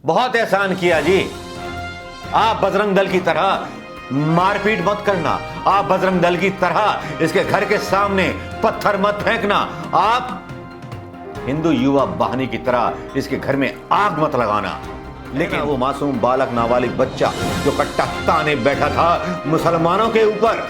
बहुत एहसान किया जी। आप बजरंग दल की तरह मारपीट मत करना, आप बजरंग दल की तरह इसके घर के सामने पत्थर मत फेंकना, आप हिंदू युवा वाहिनी की तरह इसके घर में आग मत लगाना। लेकिन वो मासूम बालक नाबालिग बच्चा जो कट्टा ताने बैठा था मुसलमानों के ऊपर,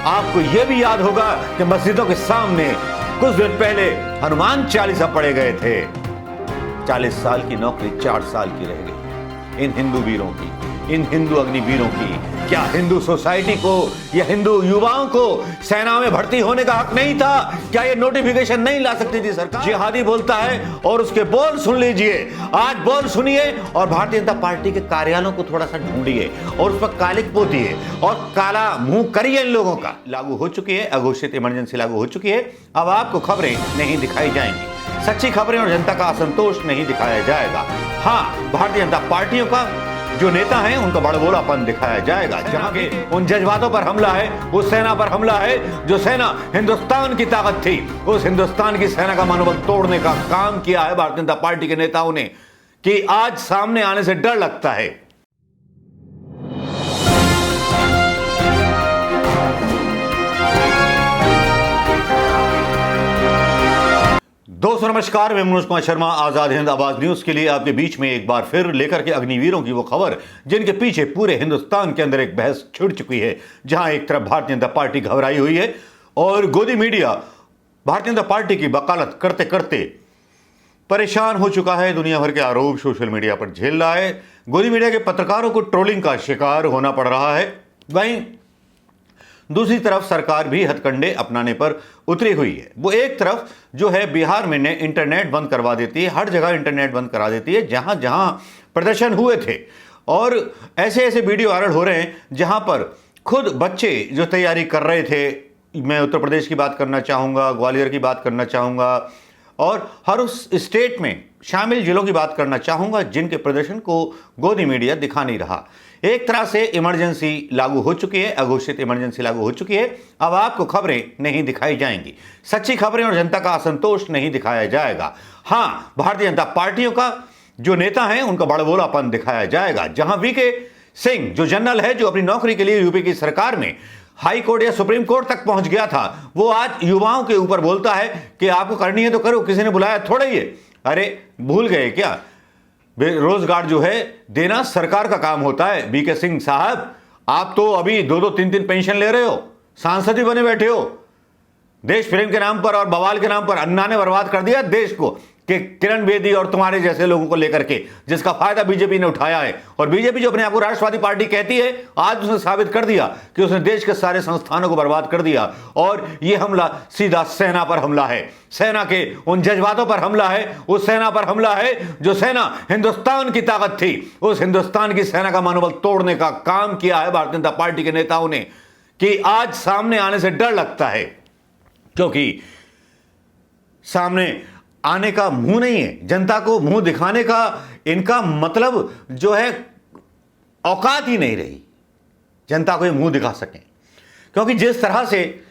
आपको यह भी याद होगा कि मस्जिदों के सामने कुछ दिन पहले हनुमान चालीसा पढ़े गए थे। 40 साल की नौकरी 4 साल की रह गई इन हिंदू वीरों की, इन हिंदू अग्निवीरों की। क्या हिंदू सोसाइटी को या हिंदू युवाओं को सेना में भर्ती होने का हक नहीं था? क्या ये नोटिफिकेशन नहीं ला सकती थी सरकार? जिहादी बोलता है और उसके बोल सुन लीजिए, आज बोल सुनिए और भारतीय जनता पार्टी के कार्यालयों को थोड़ा सा ढूंढिए और उस पर कालिक पोतिए और काला मुंह करिए। इन लोगों का लागू हो चुकी है, अघोषित इमरजेंसी लागू हो चुकी है। अब आपको खबरें नहीं दिखाई जाएंगी, सच्ची खबरें और जनता का असंतोष नहीं दिखाया जाएगा। हाँ, भारतीय जनता पार्टियों का जो नेता हैं उनका बड़बोलापन दिखाया जाएगा। जहां के उन जज्बातों पर हमला है, उस सेना पर हमला है जो सेना हिंदुस्तान की ताकत थी, उस हिंदुस्तान की सेना का मनोबल तोड़ने का काम किया है भारतीय जनता पार्टी के नेताओं ने कि आज सामने आने से डर लगता है। दोस्तों नमस्कार, मैं मनोज कुमार शर्मा आजाद हिंद आवाज न्यूज के लिए आपके बीच में एक बार फिर लेकर के अग्निवीरों की वो खबर जिनके पीछे पूरे हिंदुस्तान के अंदर एक बहस छिड़ चुकी है। जहां एक तरफ भारतीय जनता पार्टी घबराई हुई है और गोदी मीडिया भारतीय जनता पार्टी की वकालत करते करते परेशान हो चुका है। दुनिया भर के आरोप सोशल मीडिया पर झेल रहा है। गोदी मीडिया के पत्रकारों को ट्रोलिंग का शिकार होना पड़ रहा है। वहीं दूसरी तरफ सरकार भी हथकंडे अपनाने पर उतरी हुई है। वो एक तरफ जो है बिहार में ने इंटरनेट बंद करवा देती है, हर जगह इंटरनेट बंद करा देती है जहां जहां प्रदर्शन हुए थे। और ऐसे ऐसे वीडियो वायरल हो रहे हैं जहां पर खुद बच्चे जो तैयारी कर रहे थे, मैं उत्तर प्रदेश की बात करना चाहूँगा, ग्वालियर की बात करना चाहूँगा और हर उस स्टेट में शामिल जिलों की बात करना चाहूँगा जिनके प्रदर्शन को गोदी मीडिया दिखा नहीं रहा। एक तरह से इमरजेंसी लागू हो चुकी है, अघोषित इमरजेंसी लागू हो चुकी है। अब आपको खबरें नहीं दिखाई जाएंगी, सच्ची खबरें और जनता का असंतोष नहीं दिखाया जाएगा। हाँ, भारतीय जनता पार्टियों का जो नेता हैं उनका बड़बोलापन दिखाया जाएगा। जहां वीके सिंह जो जनरल है, जो अपनी नौकरी के लिए यूपी की सरकार में हाई कोर्ट या सुप्रीम कोर्ट तक पहुंच गया था, वो आज युवाओं के ऊपर बोलता है कि आपको करनी है तो करो, किसी ने बुलाया थोड़ा ही है। अरे भूल गए क्या? रोजगार जो है देना सरकार का काम होता है। बीके सिंह साहब, आप तो अभी 2-2, 3-3 पेंशन ले रहे हो, सांसद ही बने बैठे हो। देश प्रेम के नाम पर और बवाल के नाम पर अन्ना ने बर्बाद कर दिया देश को कि किरण बेदी और तुम्हारे जैसे लोगों को लेकर के, जिसका फायदा बीजेपी ने उठाया है। और बीजेपी जो अपने आप को राष्ट्रवादी पार्टी कहती है, आज उसने साबित कर दिया कि उसने देश के सारे संस्थानों को बर्बाद कर दिया। और यह हमला सीधा सेना पर हमला है, सेना के उन जज्बातों पर हमला है, उस सेना पर हमला है जो सेना हिंदुस्तान की ताकत थी, उस हिंदुस्तान की सेना का मनोबल तोड़ने का काम किया है भारतीय जनता पार्टी के नेताओं ने कि आज सामने आने से डर लगता है। क्योंकि सामने आने का मुंह नहीं है, जनता को मुंह दिखाने का इनका मतलब जो है औकात ही नहीं रही जनता को ये मुंह दिखा सकें। क्योंकि जिस तरह से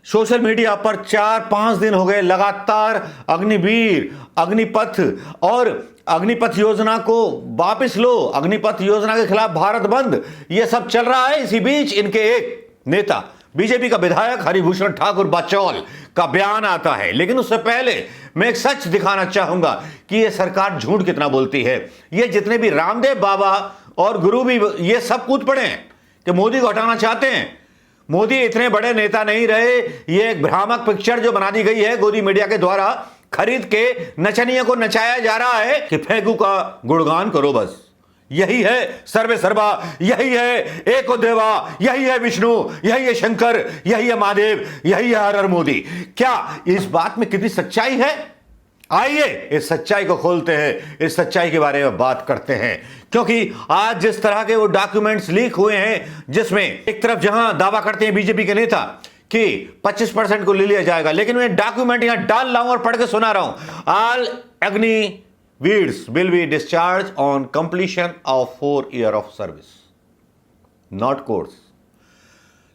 सोशल मीडिया पर 4-5 दिन हो गए लगातार अग्निवीर, अग्निपथ और अग्निपथ योजना को वापस लो, अग्निपथ योजना के खिलाफ भारत बंद, यह सब चल रहा है। इसी बीच इनके एक नेता बीजेपी का विधायक हरिभूषण ठाकुर बचौल का बयान आता है। लेकिन उससे पहले मैं एक सच दिखाना चाहूंगा कि यह सरकार झूठ कितना बोलती है। ये जितने भी रामदेव बाबा और गुरु भी ये सब कूद पड़े हैं कि मोदी को हटाना चाहते हैं। मोदी इतने बड़े नेता नहीं रहे। ये एक भ्रामक पिक्चर जो बना दी गई है गोदी मीडिया के द्वारा, खरीद के नचनियों को नचाया जा रहा है कि फेंकू का गुणगान करो, बस यही है सर्वे सर्वा, यही है एको देवा, यही है विष्णु, यही है शंकर, यही है महादेव, यही है हर हर मोदी। क्या इस बात में कितनी सच्चाई है? आइए इस सच्चाई को खोलते हैं, इस सच्चाई के बारे में बात करते हैं। क्योंकि आज जिस तरह के वो डॉक्यूमेंट्स लीक हुए हैं, जिसमें एक तरफ जहां दावा करते हैं बीजेपी के नेता कि 25% को ले लिया जाएगा, लेकिन मैं डॉक्यूमेंट यहां डाल रहा हूं और पढ़ के सुना रहा हूं। All Agniveers will be discharged on completion of 4 years of service, not course।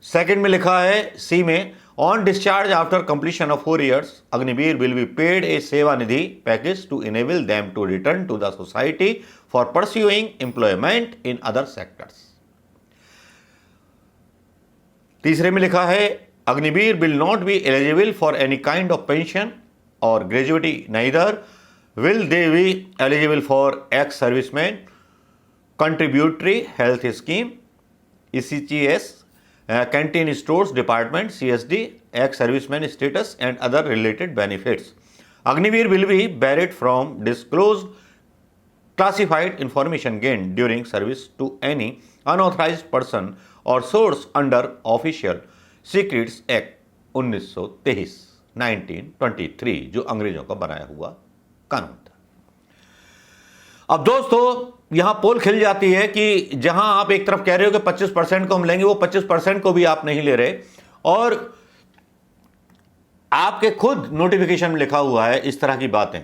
Second में लिखा है सी में, On discharge after completion of 4 years, Agniveer will be paid a Seva Nidhi package to enable them to return to the society for pursuing employment in other sectors. तीसरे में लिखा है Agniveer will not be eligible for any kind of pension or gratuity, neither will they be eligible for ex-servicemen contributory health scheme, ECHS, canteen stores department, CSD, ex-serviceman status and other related benefits. Agniveer will be barred from disclosed classified information gained during service to any unauthorized person or source under Official Secrets Act 1923 1923 जो अंग्रेजों का बनाया हुआ कानून था। अब दोस्तों यहां पोल खिल जाती है कि जहां आप एक तरफ कह रहे हो कि 25% को हम लेंगे, वो 25% को भी आप नहीं ले रहे और आपके खुद नोटिफिकेशन में लिखा हुआ है इस तरह की बातें,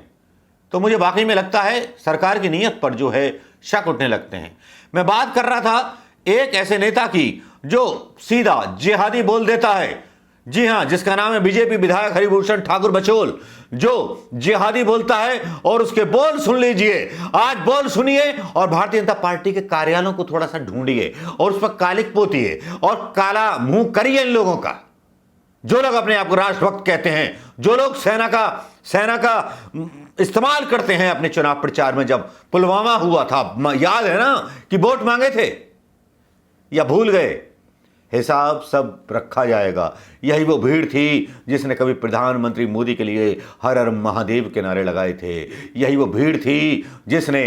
तो मुझे वाकई में लगता है सरकार की नीयत पर जो है शक उठने लगते हैं। मैं बात कर रहा था एक ऐसे नेता की जो सीधा जिहादी बोल देता है, जी हां, जिसका नाम है बीजेपी विधायक हरिभूषण ठाकुर बचोल, जो जिहादी बोलता है और उसके बोल सुन लीजिए। आज बोल सुनिए और भारतीय जनता पार्टी के कार्यालयों को थोड़ा सा ढूंढिए और उस पर कालिक पोतिए और काला मुंह करिए इन लोगों का, जो लोग अपने आप को राष्ट्रभक्त कहते हैं, जो लोग सेना का इस्तेमाल करते हैं अपने चुनाव प्रचार में। जब पुलवामा हुआ था, याद है ना कि वोट मांगे थे या भूल गए? हिसाब सब रखा जाएगा। यही वो भीड़ थी जिसने कभी प्रधानमंत्री मोदी के लिए हर हर महादेव के नारे लगाए थे। यही वो भीड़ थी जिसने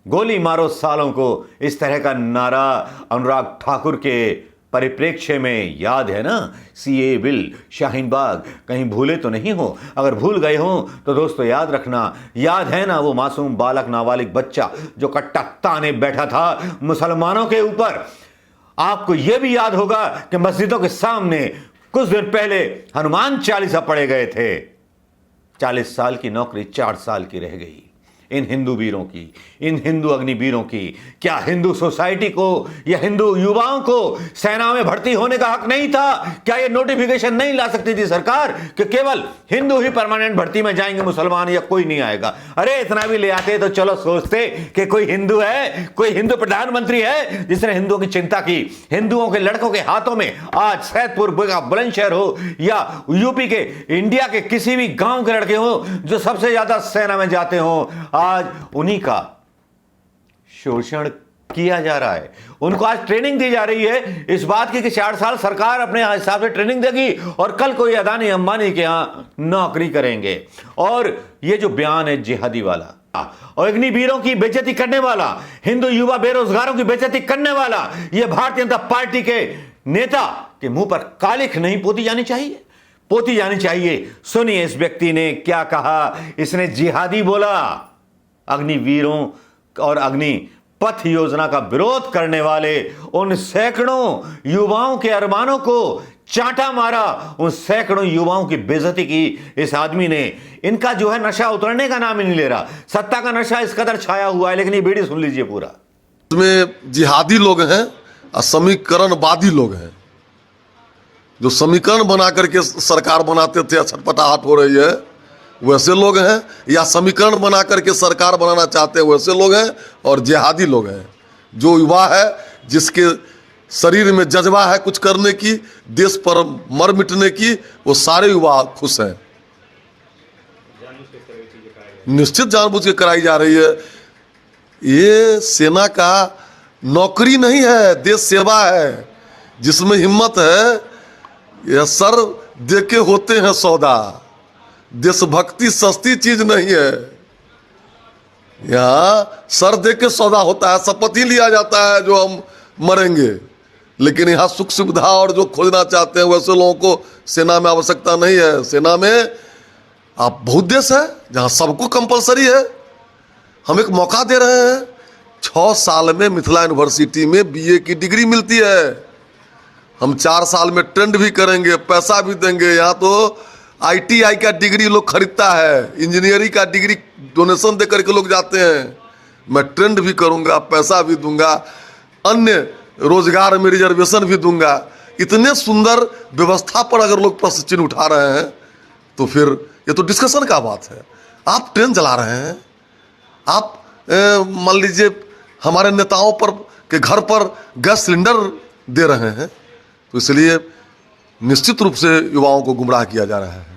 गोली मारो सालों को इस तरह का नारा अनुराग ठाकुर के परिप्रेक्ष्य में, याद है ना, सीए बिल, शाहीन बाग, कहीं भूले तो नहीं हो? अगर भूल गए हो तो दोस्तों याद रखना, याद है ना वो मासूम बालक नाबालिग बच्चा जो कट्टा ताने बैठा था मुसलमानों के ऊपर? आपको यह भी याद होगा कि मस्जिदों के सामने कुछ दिन पहले हनुमान चालीसा पढ़े गए थे। 40 साल की नौकरी 4 साल की रह गई इन हिंदू वीरों की, इन हिंदू अग्निवीरों की। क्या हिंदू सोसाइटी को या हिंदू युवाओं को सेना में भर्ती होने का हक नहीं था? क्या यह नोटिफिकेशन नहीं ला सकती थी सरकार कि केवल हिंदू ही परमानेंट भर्ती में जाएंगे, मुसलमान या कोई नहीं आएगा? अरे इतना भी ले आते तो चलो सोचते कि कोई हिंदू है, कोई हिंदू प्रधानमंत्री है जिसने हिंदुओं की चिंता की। हिंदुओं के लड़कों के हाथों में आज सैदपुर का बुलंदशहर हो या यूपी के, इंडिया के किसी भी गांव के लड़के हो जो सबसे ज्यादा सेना में जाते हो, आज उन्हीं का शोषण किया जा रहा है। उनको आज ट्रेनिंग दी जा रही है इस बात की कि 4 साल सरकार अपने हिसाब से ट्रेनिंग देगी और कल कोई अदानी अंबानी के यहां नौकरी करेंगे। और ये जो बयान है जिहादी वाला और अग्निवीरों की बेइज्जती करने वाला, हिंदू युवा बेरोजगारों की बेइज्जती करने वाला, यह भारतीय जनता पार्टी के नेता के मुंह पर कालिख नहीं पोती जानी चाहिए, पोती जानी चाहिए। सुनिए इस व्यक्ति ने क्या कहा। इसने जिहादी बोला, अग्निवीरों और अग्नि पथ योजना का विरोध करने वाले उन सैकड़ों युवाओं के अरमानों को चांटा मारा, उन सैकड़ों युवाओं की बेइज्जती की इस आदमी ने। इनका जो है नशा उतरने का नाम ही नहीं ले रहा। सत्ता का नशा इस कदर छाया हुआ है, लेकिन ये बीड़ी सुन लीजिए पूरा। इसमें जिहादी लोग हैं और समीकरणवादी लोग हैं। जो समीकरण बना करके सरकार बनाते थे, छटपटाहट हो रही है, वैसे लोग हैं, या समीकरण बना करके सरकार बनाना चाहते हैं वैसे लोग हैं, और जिहादी लोग हैं। जो युवा है, जिसके शरीर में जज्बा है कुछ करने की, देश पर मर मिटने की, वो सारे युवा खुश हैं। निश्चित जानबूझ के कराई जा रही है। ये सेना का नौकरी नहीं है, देश सेवा है। जिसमें हिम्मत है, यह सर दे के होते हैं सौदा। देशभक्ति सस्ती चीज नहीं है। यहाँ सर दे के सौदा होता है, शपथ ही लिया जाता है जो हम मरेंगे। लेकिन यहाँ सुख सुविधा और जो खोजना चाहते हैं वैसे लोगों को सेना में आवश्यकता नहीं है। सेना में आप बहुत देश है जहाँ सबको कंपलसरी है। हम एक मौका दे रहे हैं। 6 साल में मिथिला यूनिवर्सिटी में बीए की डिग्री मिलती है। हम 4 साल में ट्रेंड भी करेंगे, पैसा भी देंगे। यहाँ तो ITI का डिग्री लोग खरीदता है, इंजीनियरिंग का डिग्री डोनेशन दे करके लोग जाते हैं। मैं ट्रेंड भी करूंगा, पैसा भी दूंगा, अन्य रोजगार में रिजर्वेशन भी दूंगा। इतने सुंदर व्यवस्था पर अगर लोग प्रश्न चिन्ह उठा रहे हैं तो फिर ये तो डिस्कशन का बात है। आप ट्रेन चला रहे हैं, आप मान लीजिए हमारे नेताओं पर के घर पर गैस सिलेंडर दे रहे हैं, तो इसलिए निश्चित रूप से युवाओं को गुमराह किया जा रहा है।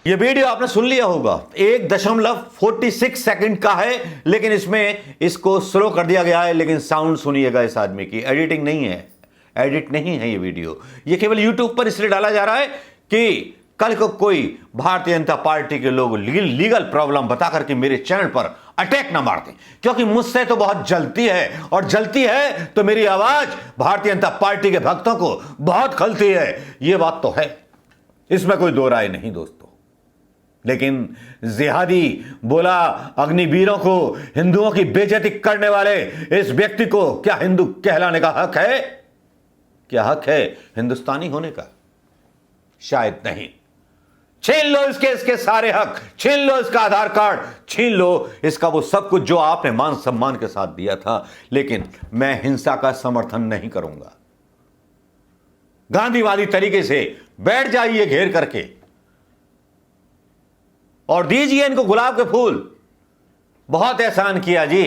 ये वीडियो आपने सुन लिया होगा, 1.46 सेकंड का है, लेकिन इसमें इसको स्लो कर दिया गया है। लेकिन साउंड सुनिएगा इस आदमी की, एडिटिंग नहीं है, एडिट नहीं है ये वीडियो। ये केवल यूट्यूब पर इसलिए डाला जा रहा है कि कल को कोई भारतीय जनता पार्टी के लोग लीगल प्रॉब्लम बता करके मेरे चैनल पर अटैक ना मार दें, क्योंकि मुझसे तो बहुत जलती है, और जलती है तो मेरी आवाज भारतीय जनता पार्टी के भक्तों को बहुत खलती है। यह बात तो है, इसमें कोई दो राय नहीं दोस्तों। लेकिन जिहादी बोला अग्निवीरों को हिंदुओं की बेइज्जती करने वाले इस व्यक्ति को क्या हिंदू कहलाने का हक है? क्या हक है हिंदुस्तानी होने का? शायद नहीं। छीन लो इसके सारे हक, छीन लो इसका आधार कार्ड, छीन लो इसका वो सब कुछ जो आपने मान सम्मान के साथ दिया था। लेकिन मैं हिंसा का समर्थन नहीं करूंगा। गांधीवादी तरीके से बैठ जाइए घेर करके और दीजिए इनको गुलाब के फूल। बहुत एहसान किया जी।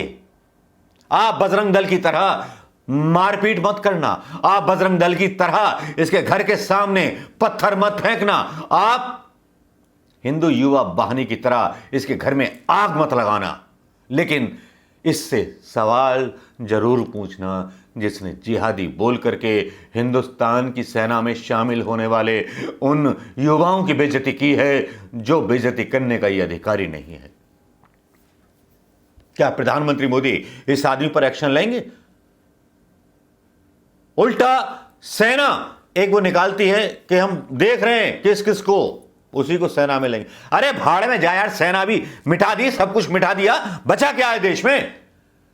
आप बजरंग दल की तरह मारपीट मत करना, आप बजरंग दल की तरह इसके घर के सामने पत्थर मत फेंकना, आप हिंदू युवा वाहिनी की तरह इसके घर में आग मत लगाना। लेकिन इससे सवाल जरूर पूछना जिसने जिहादी बोल करके हिंदुस्तान की सेना में शामिल होने वाले उन युवाओं की बेइज्जती की है जो बेइज्जती करने का यह अधिकारी नहीं है। क्या प्रधानमंत्री मोदी इस आदमी पर एक्शन लेंगे? उल्टा सेना एक वो निकालती है कि हम देख रहे हैं किस किस को, उसी को सेना में लेंगे। अरे भाड़ में जा यार, सेना भी मिटा दी, सब कुछ मिटा दिया, बचा क्या है देश में?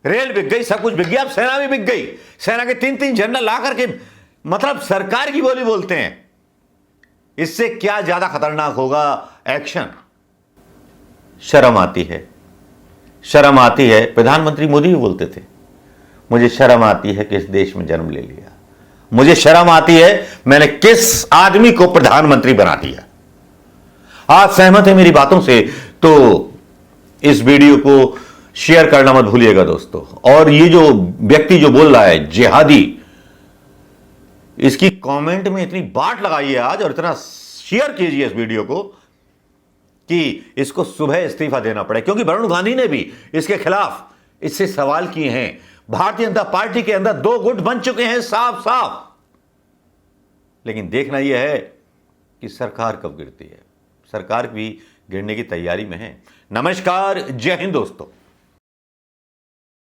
रेल बिक गई, सब कुछ बिक गया, अब सेना भी बिक गई। सेना के 3-3 जनरल ला करके मतलब सरकार की बोली बोलते हैं। इससे क्या ज्यादा खतरनाक होगा एक्शन? शर्म आती है, शर्म आती है। प्रधानमंत्री मोदी भी बोलते थे मुझे शर्म आती है कि इस देश में जन्म ले लिया, मुझे शर्म आती है मैंने किस आदमी को प्रधानमंत्री बना दिया। आप सहमत हैं मेरी बातों से तो इस वीडियो को शेयर करना मत भूलिएगा दोस्तों। और ये जो व्यक्ति जो बोल रहा है जिहादी, इसकी कमेंट में इतनी बाट लगाइए आज और इतना शेयर कीजिए इस वीडियो को कि इसको सुबह इस्तीफा देना पड़े, क्योंकि वरुण गांधी ने भी इसके खिलाफ इससे सवाल किए हैं। भारतीय जनता पार्टी के अंदर 2 गुट बन चुके हैं साफ साफ। लेकिन देखना यह है कि सरकार कब गिरती है। सरकार भी गिरने की तैयारी में है। नमस्कार, जय हिंद दोस्तों।